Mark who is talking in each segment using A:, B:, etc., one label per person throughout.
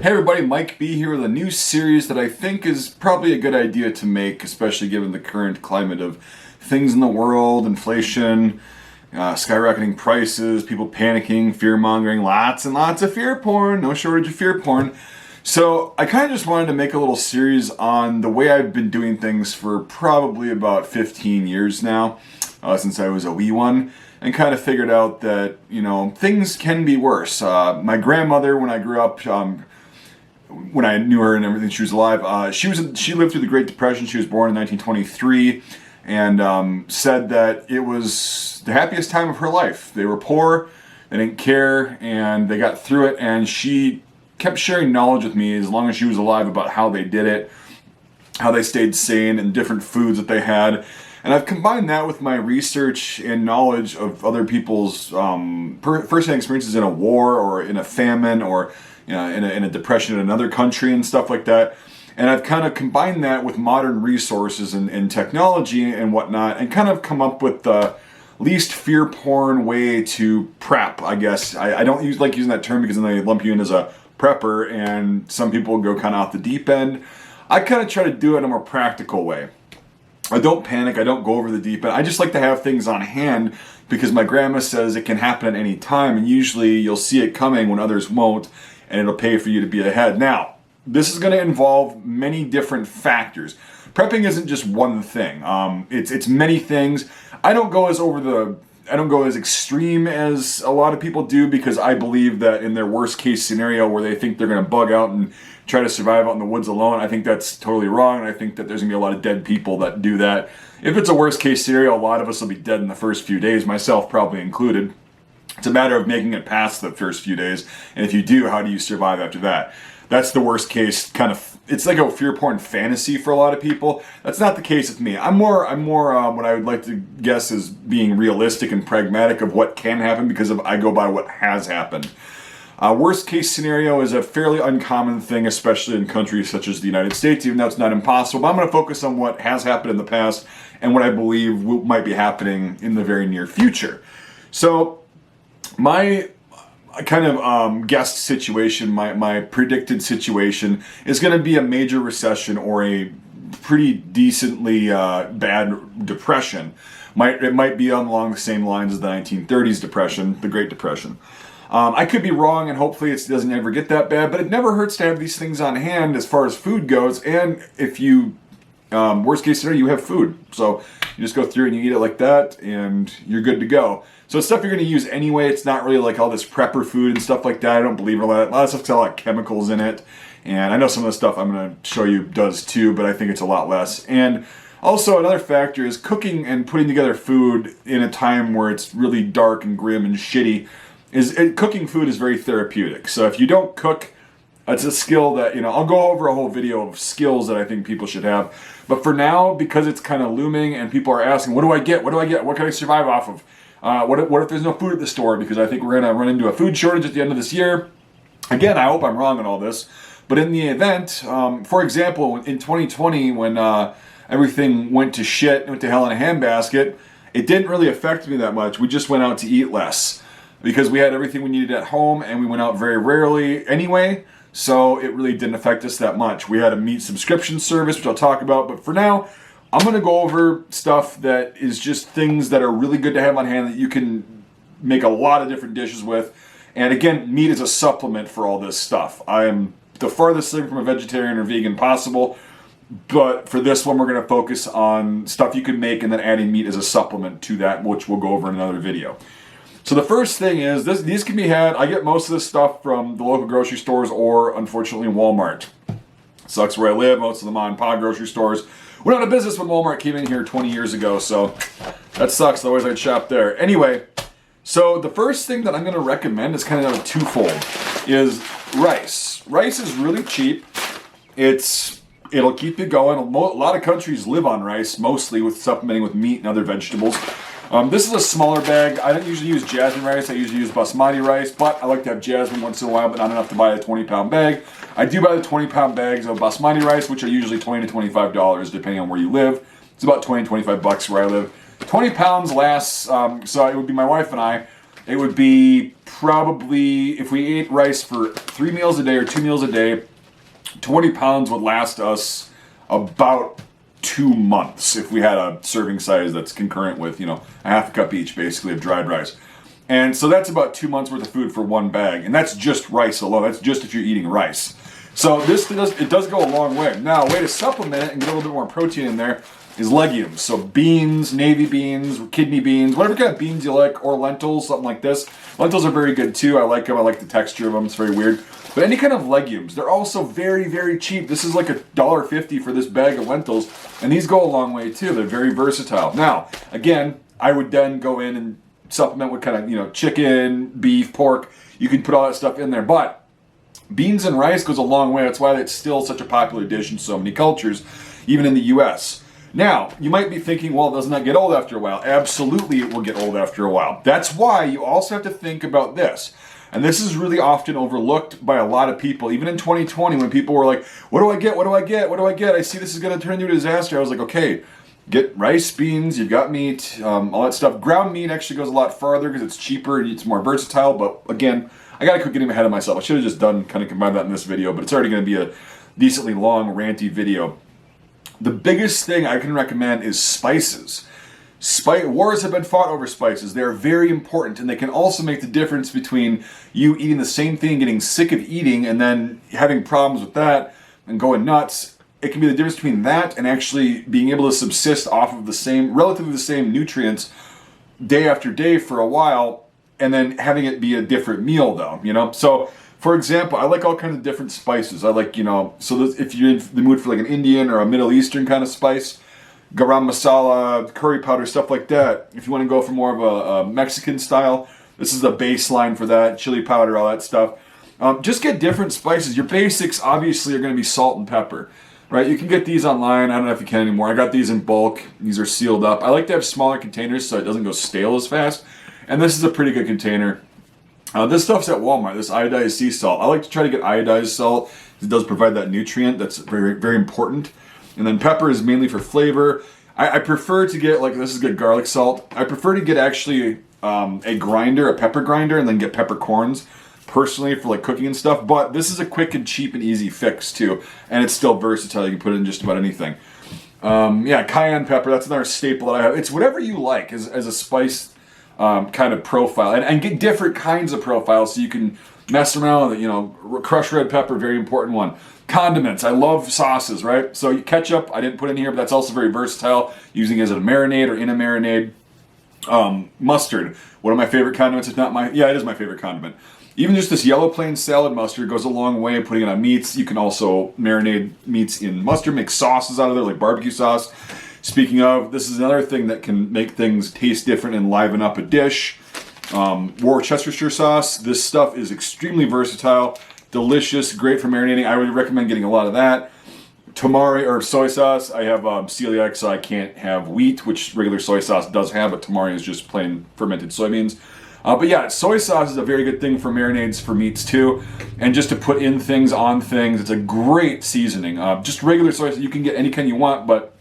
A: Hey everybody, Mike B here with a new series that I think is probably a good idea to make, especially given the current climate of things in the world, inflation, skyrocketing prices, people panicking, fear-mongering, lots and lots of fear porn, no shortage of fear porn. So I kind of just wanted to make a little series on the way I've been doing things for probably about 15 years now, since I was a wee one. And kind of figured out that, things can be worse. My grandmother, when I grew up, when I knew her and everything, she was alive. She lived through the Great Depression. She was born in 1923, and said that it was the happiest time of her life. They were poor, they didn't care, and they got through it. And she kept sharing knowledge with me as long as she was alive about how they did it, how they stayed sane, and different foods that they had. And I've combined that with my research and knowledge of other people's first-hand experiences in a war or in a famine or in a depression in another country and stuff like that. And I've kind of combined that with modern resources and technology and whatnot, and kind of come up with the least fear porn way to prep, I guess. I don't like using that term because then they lump you in as a prepper, and some people go kind of off the deep end. I kind of try to do it in a more practical way. I don't panic, I don't go over the deep end. I just like to have things on hand because my grandma says it can happen at any time, and usually you'll see it coming when others won't, and it'll pay for you to be ahead. Now, this is going to involve many different factors. Prepping isn't just one thing. It's many things. I don't go as extreme as a lot of people do because I believe that in their worst case scenario where they think they're going to bug out and try to survive out in the woods alone, I think that's totally wrong, and I think that there's going to be a lot of dead people that do that. If it's a worst case scenario, a lot of us will be dead in the first few days, myself probably included. It's a matter of making it past the first few days, and if you do, how do you survive after that? That's the worst case kind of. It's like a fear porn fantasy for a lot of people. That's not the case with me. I'm more what I would like to guess is being realistic and pragmatic of what can happen because I go by what has happened. Worst case scenario is a fairly uncommon thing, especially in countries such as the United States, even though it's not impossible. But I'm going to focus on what has happened in the past and what I believe might be happening in the very near future. So my kind of guessed situation, my predicted situation is going to be a major recession or a pretty decently bad depression. It might be along the same lines as the 1930s depression, the Great Depression. I could be wrong, and hopefully it doesn't ever get that bad, but it never hurts to have these things on hand as far as food goes, and if you, worst case scenario, you have food. So you just go through and you eat it like that, and you're good to go. So it's stuff you're going to use anyway. It's not really like all this prepper food and stuff like that. I don't believe in a lot of stuff's got a lot of chemicals in it, and I know some of the stuff I'm going to show you does too, but I think it's a lot less. And also another factor is cooking and putting together food in a time where it's really dark and grim and shitty. Cooking food is very therapeutic. So if you don't cook, it's a skill that, I'll go over a whole video of skills that I think people should have. But for now, because it's kind of looming and people are asking, what do I get? What do I get? What can I survive off of? What if there's no food at the store? Because I think we're going to run into a food shortage at the end of this year. Again, I hope I'm wrong on all this. But in the event, for example, in 2020, when everything went to shit, went to hell in a handbasket, it didn't really affect me that much. We just went out to eat less, because we had everything we needed at home and we went out very rarely anyway, so it really didn't affect us that much. We had a meat subscription service, which I'll talk about, but for now, I'm going to go over stuff that is just things that are really good to have on hand that you can make a lot of different dishes with. And again, meat is a supplement for all this stuff. I am the farthest thing from a vegetarian or vegan possible, but for this one, we're going to focus on stuff you can make and then adding meat as a supplement to that, which we'll go over in another video. So the first thing is, these can be had, I get most of this stuff from the local grocery stores or, unfortunately, Walmart. Sucks where I live, most of the mom and pop grocery stores went out of business when Walmart came in here 20 years ago, so that sucks, otherwise I'd shop there. Anyway, so the first thing that I'm going to recommend is kind of twofold, is rice. Rice is really cheap. It'll keep you going. A lot of countries live on rice, mostly with supplementing with meat and other vegetables. This is a smaller bag. I don't usually use jasmine rice. I usually use basmati rice, but I like to have jasmine once in a while, but not enough to buy a 20-pound bag. I do buy the 20-pound bags of basmati rice, which are usually $20 to $25, depending on where you live. It's about 20 to 25 bucks where I live. 20 pounds lasts, so it would be my wife and I. it would be probably, if we ate rice for 3 meals a day or 2 meals a day, 20 pounds would last us about 2 months if we had a serving size that's concurrent with, a half a cup each, basically, of dried rice. And so that's about 2 months worth of food for one bag. And that's just rice alone. That's just if you're eating rice. So it does go a long way. Now, a way to supplement it and get a little bit more protein in there is legumes. So beans, navy beans, kidney beans, whatever kind of beans you like, or lentils, something like this. Lentils are very good too. I like them. I like the texture of them. It's very weird. But any kind of legumes, they're also very, very cheap. This is like $1.50 for this bag of lentils. And these go a long way too. They're very versatile. Now, again, I would then go in and supplement with kind of, chicken, beef, pork. You can put all that stuff in there. But beans and rice goes a long way. That's why it's still such a popular dish in so many cultures, even in the US. Now, you might be thinking, well, doesn't that get old after a while? Absolutely, it will get old after a while. That's why you also have to think about this. And this is really often overlooked by a lot of people, even in 2020 when people were like, what do I get? What do I get? What do I get? I see this is going to turn into a disaster. I was like, okay, get rice, beans, you've got meat, all that stuff. Ground meat actually goes a lot farther because it's cheaper and it's more versatile. But again, I got to quit getting ahead of myself. I should have just kind of combined that in this video, but it's already going to be a decently long, ranty video. The biggest thing I can recommend is spices. Wars have been fought over spices. They're very important, and they can also make the difference between you eating the same thing, getting sick of eating, and then having problems with that and going nuts. It can be the difference between that and actually being able to subsist off of relatively the same nutrients day after day for a while, and then having it be a different meal though, So, for example, I like all kinds of different spices. I like, if you're in the mood for like an Indian or a Middle Eastern kind of spice, garam masala, curry powder, stuff like that. If you want to go for more of a Mexican style, this is the baseline for that, chili powder, all that stuff. Just get different spices. Your basics obviously are going to be salt and pepper, right? You can get these online. I don't know if you can anymore. I got these in bulk. These are sealed up. I like to have smaller containers so it doesn't go stale as fast. And this is a pretty good container. This stuff's at Walmart, this iodized sea salt. I like to try to get iodized salt. It does provide that nutrient that's very, very important. And then pepper is mainly for flavor. I prefer to get, this is good garlic salt. I prefer to get actually a pepper grinder, and then get peppercorns personally for cooking and stuff. But this is a quick and cheap and easy fix too. And it's still versatile. You can put it in just about anything. Cayenne pepper, that's another staple that I have. It's whatever you like as a spice kind of profile, and get different kinds of profiles so you can mess around with it. Crushed red pepper, very important one. Condiments, I love sauces, right? So ketchup, I didn't put in here, but that's also very versatile, using it as a marinade or in a marinade. Mustard, one of my favorite condiments, it is my favorite condiment. Even just this yellow plain salad mustard goes a long way in putting it on meats. You can also marinate meats in mustard, make sauces out of there, like barbecue sauce. Speaking of, this is another thing that can make things taste different and liven up a dish. Worcestershire sauce. This stuff is extremely versatile, delicious, great for marinating. I would recommend getting a lot of that. Tamari or soy sauce. I have celiac, so I can't have wheat, which regular soy sauce does have, but tamari is just plain fermented soybeans. Soy sauce is a very good thing for marinades for meats too, and just to put in things on things. It's a great seasoning. Just regular soy sauce, you can get any kind you want, but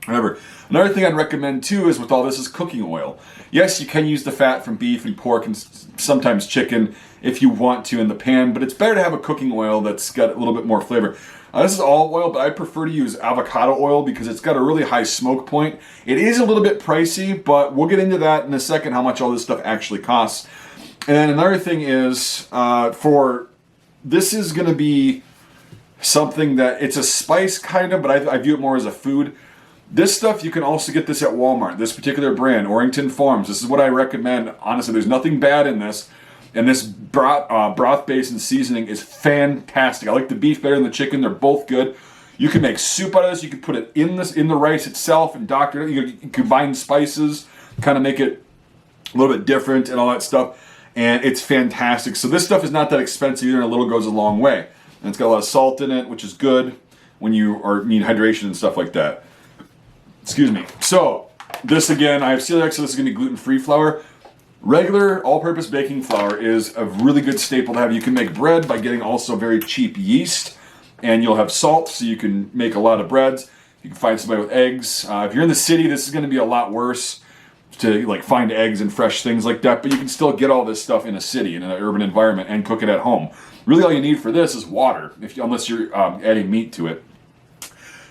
A: whatever. Another thing I'd recommend too is with all this is cooking oil. Yes, you can use the fat from beef and pork and sometimes chicken if you want to in the pan, but it's better to have a cooking oil that's got a little bit more flavor. This is olive oil, but I prefer to use avocado oil because it's got a really high smoke point. It is a little bit pricey, but we'll get into that in a second, how much all this stuff actually costs. And then another thing is, this is going to be something that, it's a spice kind of, but I view it more as a food. This stuff, you can also get this at Walmart. This particular brand, Orrington Farms. This is what I recommend. Honestly, there's nothing bad in this. And this broth base and seasoning is fantastic. I like the beef better than the chicken. They're both good. You can make soup out of this. You can put it in the rice itself and doctor it. You can combine spices, kind of make it a little bit different and all that stuff. And it's fantastic. So this stuff is not that expensive either, and a little goes a long way. And it's got a lot of salt in it, which is good when you need hydration and stuff like that. Excuse me. So this again, I have celiac, so this is going to be gluten-free flour. Regular all-purpose baking flour is a really good staple to have. You can make bread by getting also very cheap yeast, and you'll have salt, so you can make a lot of breads. You can find somebody with eggs. If you're in the city, this is going to be a lot worse. to like find eggs and fresh things like that, but you can still get all this stuff in a city, in an urban environment, and cook it at home. Really all you need for this is water, unless you're adding meat to it.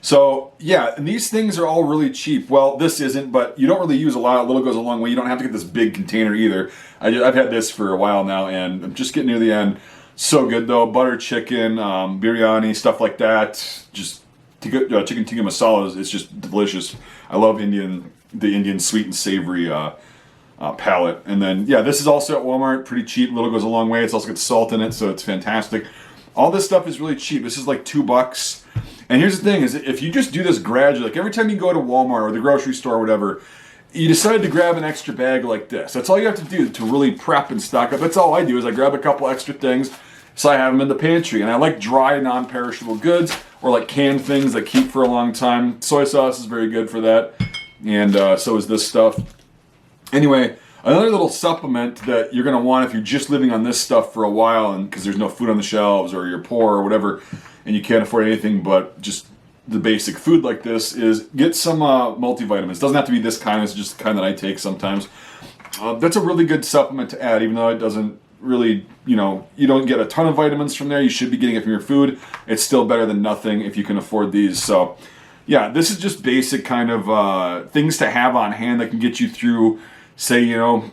A: So yeah, and these things are all really cheap. Well, this isn't, but you don't really use a lot. A little goes a long way. You don't have to get this big container either. I've had this for a while now, and I'm just getting near the end. So good though. Butter chicken, biryani, stuff like that. Just chicken tikka masala is just delicious. I love the Indian sweet and savory palette. And then yeah, this is also at Walmart, pretty cheap. Little goes a long way. It's also got salt in it, so it's fantastic. All this stuff is really cheap. This is like $2. And here's the thing, is if you just do this gradually, like every time you go to Walmart or the grocery store or whatever, you decide to grab an extra bag like this. That's all you have to do to really prep and stock up. That's all I do, is I grab a couple extra things, so I have them in the pantry. And I like dry, non-perishable goods, or like canned things that keep for a long time. Soy sauce is very good for that, and so is this stuff. Anyway, another little supplement that you're going to want if you're just living on this stuff for a while, and because there's no food on the shelves, or you're poor or whatever, and you can't afford anything but just the basic food like this, is get some multivitamins. It doesn't have to be this kind, it's just the kind that I take sometimes. That's a really good supplement to add, even though it doesn't really, you don't get a ton of vitamins from there. You should be getting it from your food. It's still better than nothing if you can afford these. So yeah, this is just basic kind of things to have on hand that can get you through, say, 2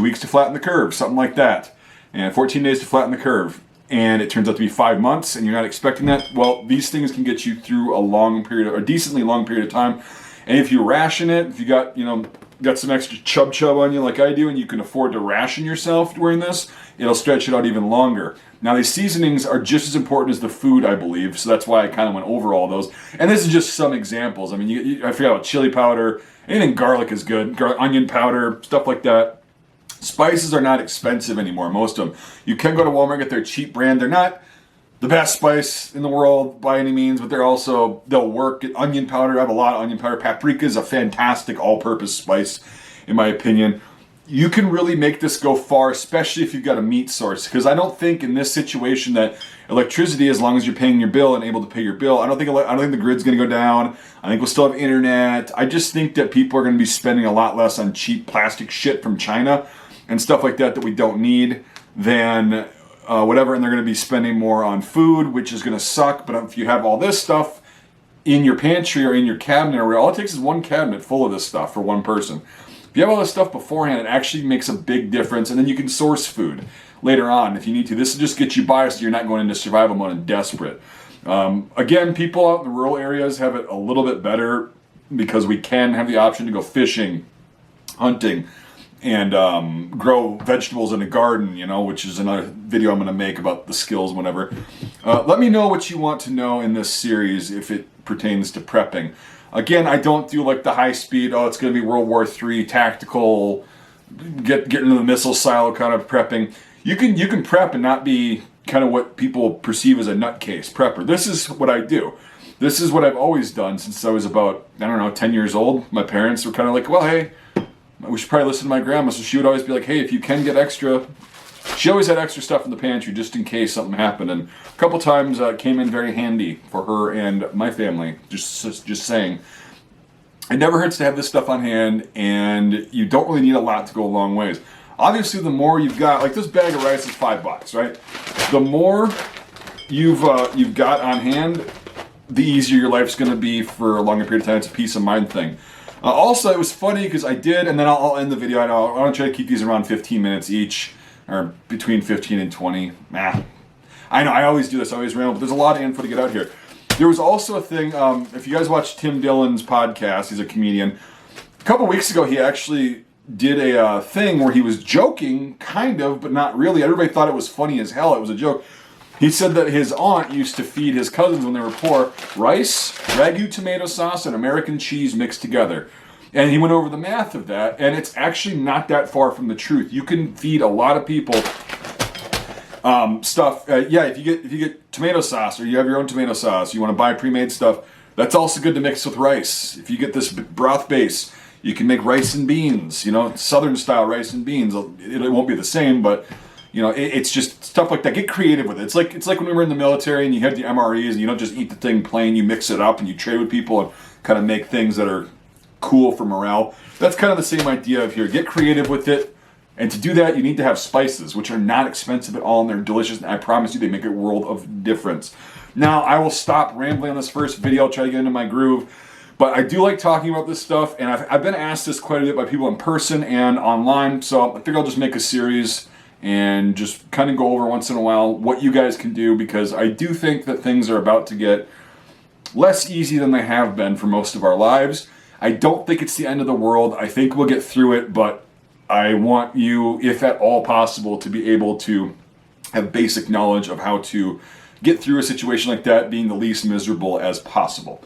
A: weeks to flatten the curve, something like that, and 14 days to flatten the curve, and it turns out to be 5 months, and you're not expecting that. Well, these things can get you through a decently long period of time. And if you ration it, if you got some extra chub on you like I do, and you can afford to ration yourself during this, it'll stretch it out even longer. Now, these seasonings are just as important as the food, I believe, so that's why I kind of went over all those. And this is just some examples. I mean, I forgot about chili powder. Anything garlic is good. Onion powder, stuff like that. Spices are not expensive anymore, most of them. You can go to Walmart and get their cheap brand. They're not the best spice in the world by any means, but they'll work. Onion powder, I have a lot of onion powder. Paprika is a fantastic all-purpose spice, in my opinion. You can really make this go far, especially if you've got a meat source. Because I don't think in this situation that electricity, as long as you're paying your bill and able to pay your bill, I don't think the grid's going to go down. I think we'll still have internet. I just think that people are going to be spending a lot less on cheap plastic shit from China and stuff like that we don't need than whatever. And they're going to be spending more on food, which is going to suck. But if you have all this stuff in your pantry or in your cabinet, or all it takes is one cabinet full of this stuff for one person. If you have all this stuff beforehand, it actually makes a big difference, and then you can source food later on if you need to. This will just get you by so you're not going into survival mode and desperate. Again, people out in the rural areas have it a little bit better because we can have the option to go fishing, hunting, and grow vegetables in a garden, which is another video I'm going to make about the skills whenever. Let me know what you want to know in this series if it pertains to prepping. Again, I don't do like the high speed, it's going to be World War III tactical, get into the missile silo kind of prepping. You can prep and not be kind of what people perceive as a nutcase prepper. This is what I do. This is what I've always done since I was about, 10 years old. My parents were kind of like, well, hey, we should probably listen to my grandma. So she would always be like, hey, if you can get extra. She always had extra stuff in the pantry just in case something happened. And a couple times it came in very handy for her and my family. Just saying. It never hurts to have this stuff on hand, and you don't really need a lot to go a long ways. Obviously, the more you've got, like this bag of rice is $5, right? The more you've got on hand, the easier your life's going to be for a longer period of time. It's a peace of mind thing. Also, it was funny because I did, and then I'll end the video. I want to try to keep these around 15 minutes each, or between 15 and 20. I know, I always do this. I always ramble, but there's a lot of info to get out here. There was also a thing, if you guys watch Tim Dillon's podcast, he's a comedian. A couple weeks ago, he actually did a thing where he was joking, kind of, but not really. Everybody thought it was funny as hell. It was a joke. He said that his aunt used to feed his cousins when they were poor rice, ragu tomato sauce, and American cheese mixed together. And he went over the math of that, and it's actually not that far from the truth. You can feed a lot of people stuff. If you get tomato sauce, or you have your own tomato sauce, you want to buy pre-made stuff, that's also good to mix with rice. If you get this broth base, you can make rice and beans, Southern style rice and beans. It won't be the same, but it's just stuff like that. Get creative with it. It's like when we were in the military and you had the MREs and you don't just eat the thing plain, you mix it up and you trade with people and kind of make things that are cool for morale. That's kind of the same idea of here. Get creative with it. And to do that, you need to have spices, which are not expensive at all, and they're delicious, and I promise you they make a world of difference. Now, I will stop rambling on this first video. I'll try to get into my groove. But I do like talking about this stuff, and I've been asked this quite a bit by people in person and online, so I figure I'll just make a series and just kind of go over once in a while what you guys can do, because I do think that things are about to get less easy than they have been for most of our lives. I don't think it's the end of the world. I think we'll get through it, but I want you, if at all possible, to be able to have basic knowledge of how to get through a situation like that, being the least miserable as possible.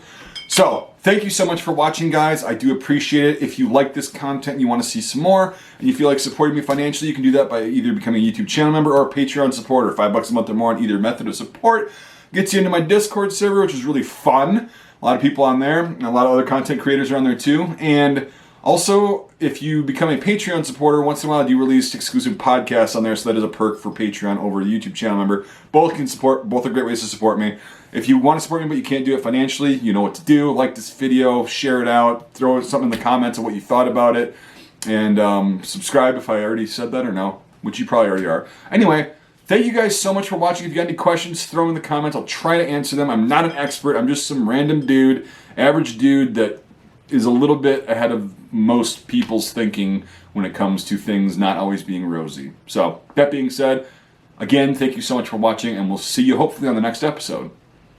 A: So, thank you so much for watching, guys. I do appreciate it. If you like this content and you want to see some more, and you feel like supporting me financially, you can do that by either becoming a YouTube channel member or a Patreon supporter. $5 a month or more on either method of support gets you into my Discord server, which is really fun. A lot of people on there, and a lot of other content creators are on there too. And also, if you become a Patreon supporter, once in a while I do release exclusive podcasts on there, so that is a perk for Patreon over the YouTube channel member. Both are great ways to support me. If you want to support me but you can't do it financially, you know what to do. Like this video, share it out, throw something in the comments of what you thought about it, and subscribe if I already said that or no, which you probably already are. Anyway, thank you guys so much for watching. If you got any questions, throw them in the comments. I'll try to answer them. I'm not an expert. I'm just some random dude, average dude that is a little bit ahead of most people's thinking when it comes to things not always being rosy. So, that being said, again, thank you so much for watching, and we'll see you hopefully on the next episode.